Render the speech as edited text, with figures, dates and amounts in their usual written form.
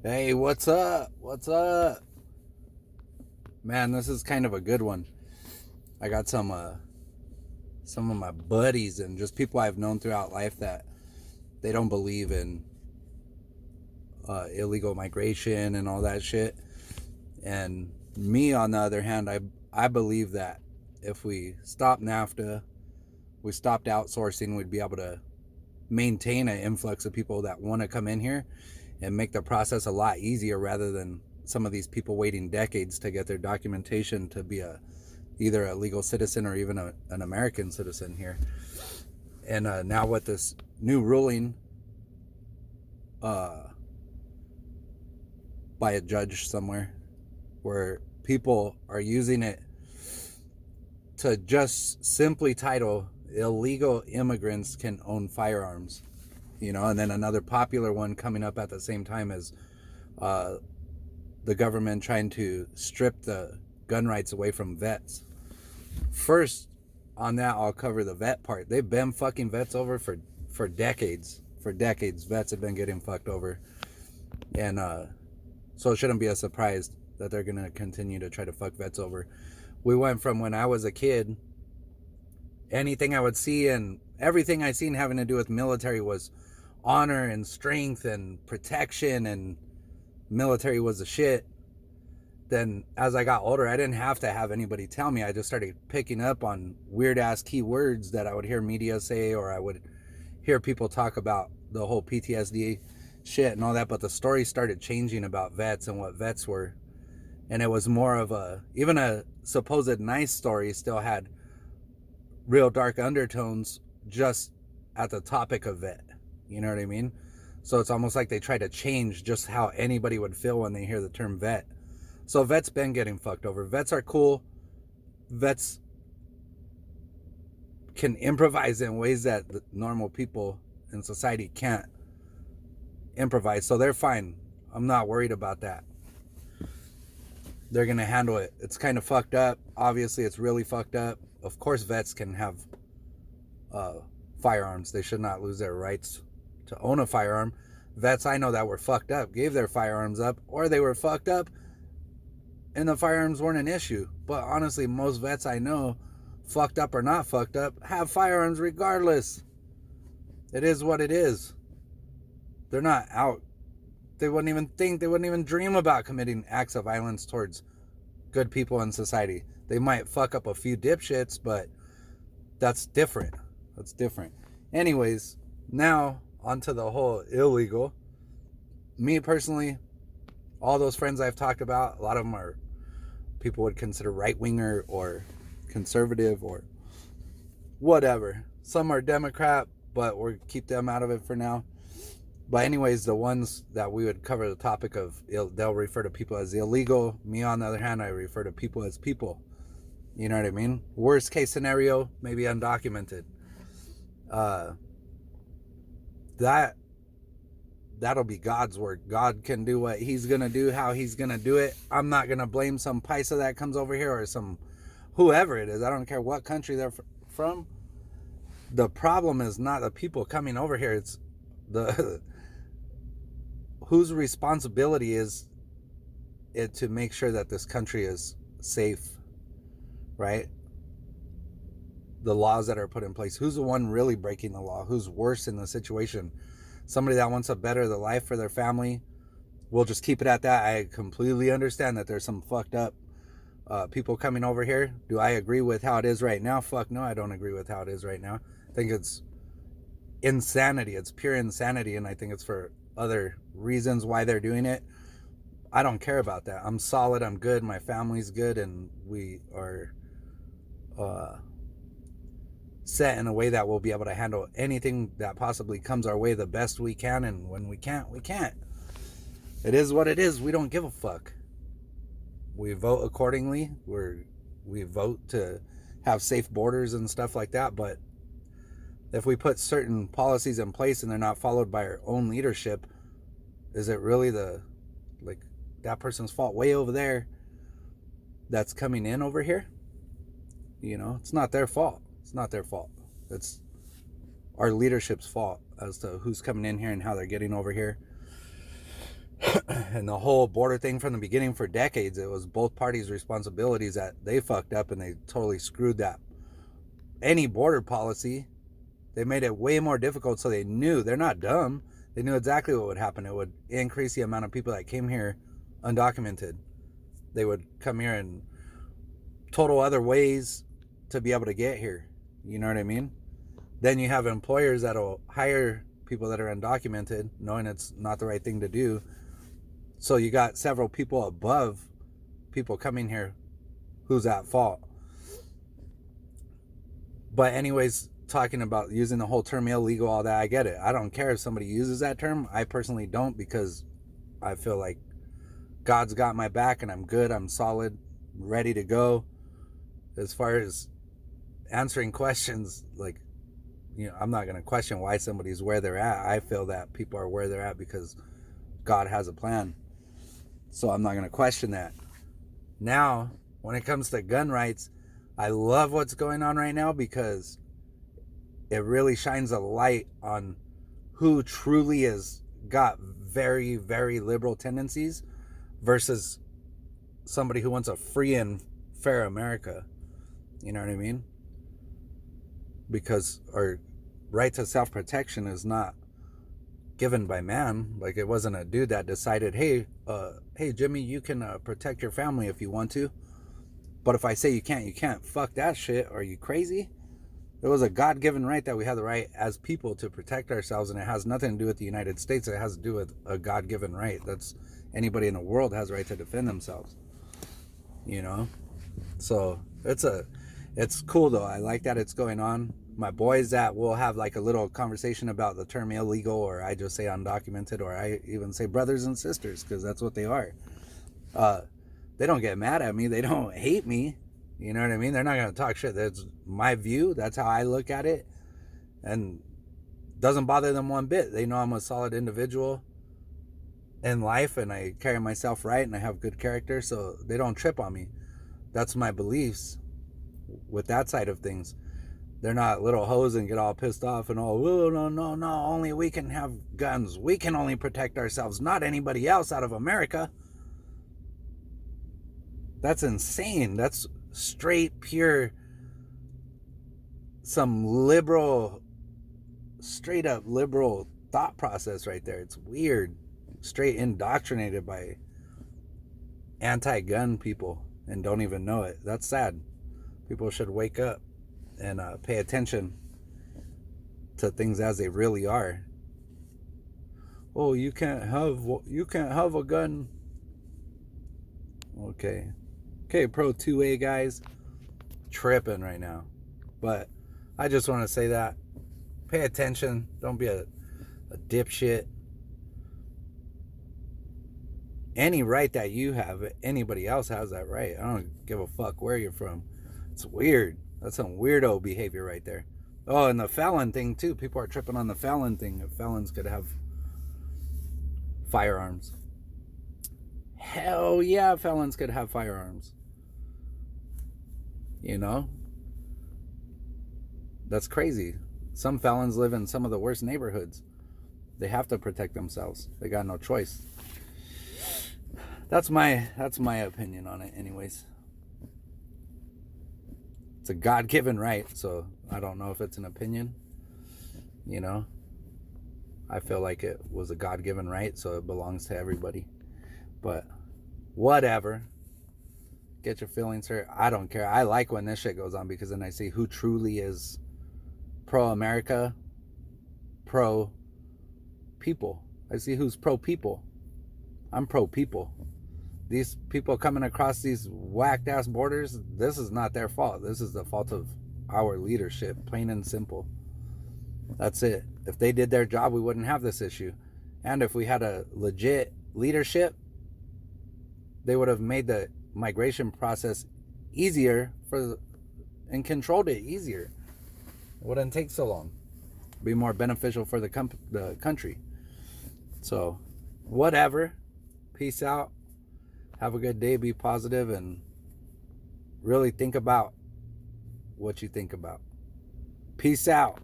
Hey, what's up? What's up? Man, this is kind of a good one. I got some of my buddies and just people I've known throughout life that they don't believe in illegal migration and all that shit. And me, on the other hand, I believe that if we stop NAFTA, we stopped outsourcing, we'd be able to maintain an influx of people that want to come in here and make the process a lot easier rather than some of these people waiting decades to get their documentation to be either a legal citizen or even an American citizen here. And now with this new ruling uh, by a judge somewhere, where people are using it to just simply title illegal immigrants can own firearms, and then another popular one coming up at the same time as uh, the government trying to strip the gun rights away from vets. First, on that, I'll cover the vet part. They've been fucking vets over for decades. For decades, vets have been getting fucked over. And so it shouldn't be a surprise that they're going to continue to try to fuck vets over. We went from when I was a kid, anything I would see and everything I seen having to do with military was honor and strength and protection, and military was the shit. Then as I got older, I didn't have to have anybody tell me. I just started picking up on weird ass keywords that I would hear media say, or I would hear people talk about the whole PTSD shit and all that. But the story started changing about vets and what vets were. And it was more of even a supposed nice story still had real dark undertones just at the topic of vet. You know what I mean? So it's almost like they try to change just how anybody would feel when they hear the term vet. So vets been getting fucked over. Vets are cool. Vets can improvise in ways that the normal people in society can't improvise. So they're fine. I'm not worried about that. They're going to handle it. It's kind of fucked up. Obviously, it's really fucked up. Of course, vets can have firearms. They should not lose their rights to own a firearm. Vets I know that were fucked up gave their firearms up, or they were fucked up and the firearms weren't an issue. But honestly, most vets I know, fucked up or not fucked up, have firearms regardless. It is what it is. They're not out. They wouldn't even dream about committing acts of violence towards good people in society. They might fuck up a few dipshits, but that's different. That's different. Anyways, now onto the whole illegal. Me personally, all those friends I've talked about, a lot of them are people would consider right-winger or conservative or whatever. Some are Democrat, but we'll keep them out of it for now. But anyways, the ones that we would cover the topic of, they'll refer to people as illegal. Me, on the other hand, I refer to people as people. You know what I mean? Worst case scenario, maybe undocumented. That'll be God's work. God can do what he's going to do, how he's going to do it. I'm not going to blame some paisa that comes over here or some whoever it is. I don't care what country they're from. The problem is not the people coming over here. It's the whose responsibility is it to make sure that this country is safe, right? The laws that are put in place. Who's the one really breaking the law? Who's worse in the situation? Somebody that wants to better the life for their family. We'll just keep it at that. I completely understand that there's some fucked up people coming over here. Do I agree with how it is right now? Fuck no, I don't agree with how it is right now. I think it's insanity. It's pure insanity, and I think it's for other reasons why they're doing it. I don't care about that. I'm solid. I'm good. My family's good, and we are set in a way that we'll be able to handle anything that possibly comes our way the best we can, and when we can't, we can't. It is what it is. We don't give a fuck. We vote accordingly. We vote to have safe borders and stuff like that, but if we put certain policies in place and they're not followed by our own leadership, is it really that person's fault way over there that's coming in over here? It's not their fault. It's not their fault. It's our leadership's fault as to who's coming in here and how they're getting over here. And the whole border thing from the beginning for decades, it was both parties' responsibilities that they fucked up and they totally screwed that. Any border policy, they made it way more difficult, so they knew, they're not dumb. They knew exactly what would happen. It would increase the amount of people that came here undocumented. They would come here in total other ways to be able to get here. You know what I mean? Then you have employers that'll hire people that are undocumented, knowing it's not the right thing to do. So you got several people above people coming here who's at fault. But anyways, talking about using the whole term illegal, all that, I get it. I don't care if somebody uses that term. I personally don't, because I feel like God's got my back and I'm good. I'm solid, ready to go. As far as answering questions, like, you know, I'm not going to question why somebody's where they're at. I feel that people are where they're at because God has a plan. So I'm not going to question that. Now, when it comes to gun rights, I love what's going on right now because it really shines a light on who truly has got very, very liberal tendencies versus somebody who wants a free and fair America. You know what I mean? Because our right to self-protection is not given by man. Like, it wasn't a dude that decided, hey Jimmy, you can protect your family if you want to, but if I say you can't, you can't. Fuck that shit. Are you crazy? It was a God-given right that we have the right as people to protect ourselves, and it has nothing to do with the United States. It has to do with a God-given right. That's anybody in the world has a right to defend themselves. You know? So it's cool though. I like that it's going on. My boys that will have like a little conversation about the term illegal, or I just say undocumented, or I even say brothers and sisters, because that's what they are. They don't get mad at me. They don't hate me. You know what I mean? They're not going to talk shit. That's my view. That's how I look at it. And doesn't bother them one bit. They know I'm a solid individual in life and I carry myself right and I have good character, so they don't trip on me. That's my beliefs with that side of things. They're not little hoes and get all pissed off and all, oh, no, only we can have guns. We can only protect ourselves, not anybody else out of America. That's insane. That's straight, pure, some liberal, straight up liberal thought process right there. It's weird. Straight indoctrinated by anti-gun people and don't even know it. That's sad. People should wake up and pay attention to things as they really are. Oh, you can't have a gun. Okay, Pro 2A guys, tripping right now. But I just want to say that. Pay attention. Don't be a dipshit. Any right that you have, anybody else has that right. I don't give a fuck where you're from. It's weird. That's some weirdo behavior right there. Oh, and the felon thing too. People are tripping on the felon thing. If felons could have firearms. Hell yeah, felons could have firearms. You know? That's crazy. Some felons live in some of the worst neighborhoods. They have to protect themselves. They got no choice. That's my opinion on it anyways. It's a God-given right, so I don't know if it's an opinion. You know? I feel like it was a God-given right, so it belongs to everybody. But whatever. Get your feelings hurt. I don't care. I like when this shit goes on because then I see who truly is pro-America, pro-people. I see who's pro-people. I'm pro-people. These people coming across these whacked ass borders, this is not their fault. This is the fault of our leadership, plain and simple. That's it. If they did their job, we wouldn't have this issue. And if we had a legit leadership, they would have made the migration process easier and controlled it easier. It wouldn't take so long. It'd be more beneficial for the country. So, whatever. Peace out. Have a good day. Be positive and really think about what you think about. Peace out.